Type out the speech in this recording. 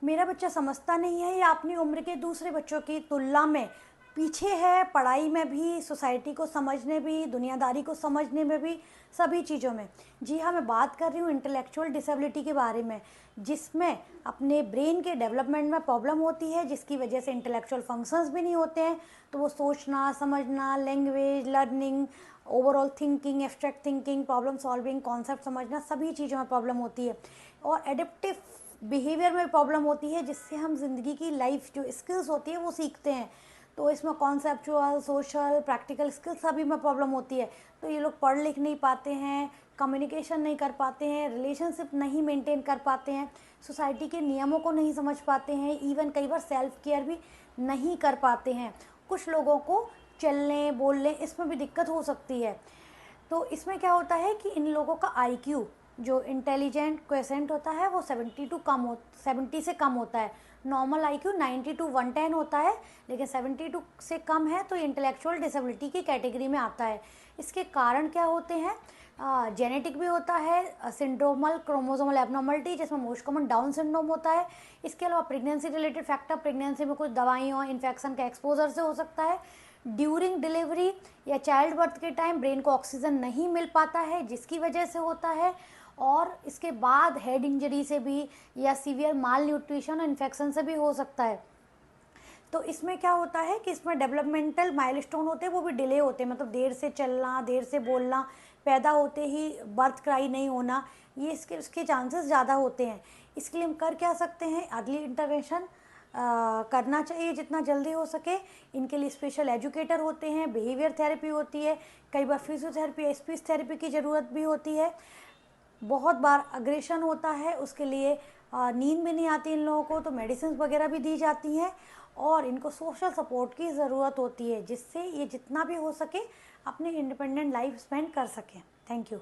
मेरा बच्चा समझता नहीं है या अपनी उम्र के दूसरे बच्चों की तुलना में पीछे है, पढ़ाई में भी, सोसाइटी को समझने भी, दुनियादारी को समझने में भी, सभी चीज़ों में। जी हाँ, मैं बात कर रही हूँ इंटेलेक्चुअल डिसेबिलिटी के बारे में, जिसमें अपने ब्रेन के डेवलपमेंट में प्रॉब्लम होती है, जिसकी वजह से इंटेलेक्चुअल फंक्शंस भी नहीं होते हैं। तो वो सोचना, समझना, language learning, overall thinking, abstract thinking, problem solving, concept समझना, सभी चीज़ों में प्रॉब्लम होती है। और एडिप्टिव बिहेवियर में प्रॉब्लम होती है, जिससे हम ज़िंदगी की लाइफ जो स्किल्स होती है वो सीखते हैं। तो इसमें कॉन्सेप्चुअल, सोशल, प्रैक्टिकल स्किल्स सभी में प्रॉब्लम होती है। तो ये लोग पढ़ लिख नहीं पाते हैं, कम्युनिकेशन नहीं कर पाते हैं, रिलेशनशिप नहीं मेंटेन कर पाते हैं, सोसाइटी के नियमों को नहीं समझ पाते हैं, इवन कई बार सेल्फ केयर भी नहीं कर पाते हैं। कुछ लोगों को चलने बोलने इसमें भी दिक्कत हो सकती है। तो इसमें क्या होता है कि इन लोगों का आईक्यू जो इंटेलिजेंट क्वेसेंट होता है वो 70 से कम होता है। नॉर्मल आईक्यू 90 टू 110 होता है, लेकिन 72 से कम है तो इंटेलेक्चुअल डिसेबिलिटी की कैटेगरी में आता है। इसके कारण क्या होते हैं? जेनेटिक भी होता है, सिंड्रोमल क्रोमोसोमल एबनॉर्मलिटी जिसमें मोस्ट कॉमन डाउन सिंड्रोम होता है। इसके अलावा प्रेगनेंसी रिलेटेड फैक्टर, प्रेगनेंसी में कुछ दवाइयों इन्फेक्शन के एक्सपोजर से हो सकता है। ड्यूरिंग डिलीवरी या चाइल्ड बर्थ के टाइम ब्रेन को ऑक्सीजन नहीं मिल पाता है, जिसकी वजह से होता है। और इसके बाद हेड इंजरी से भी या सीवियर माल न्यूट्रिशन और इन्फेक्शन से भी हो सकता है। तो इसमें क्या होता है कि इसमें डेवलपमेंटल माइलस्टोन होते हैं वो भी डिले होते हैं, मतलब देर से चलना, देर से बोलना, पैदा होते ही बर्थ क्राई नहीं होना, ये इसके चांसेस ज़्यादा होते हैं। इसके लिए हम कर क्या सकते हैं? अर्ली इंटरवेंशन करना चाहिए जितना जल्दी हो सके। इनके लिए स्पेशल एजुकेटर होते हैं, बिहेवियर थेरेपी होती है, कई बार फिजियोथेरेपी, स्पीच थेरेपी की ज़रूरत भी होती है। बहुत बार अग्रेशन होता है, उसके लिए नींद भी नहीं आती इन लोगों को, तो मेडिसिन वगैरह भी दी जाती हैं। और इनको सोशल सपोर्ट की ज़रूरत होती है, जिससे ये जितना भी हो सके अपनी इंडिपेंडेंट लाइफ स्पेंड कर सकें। Thank you.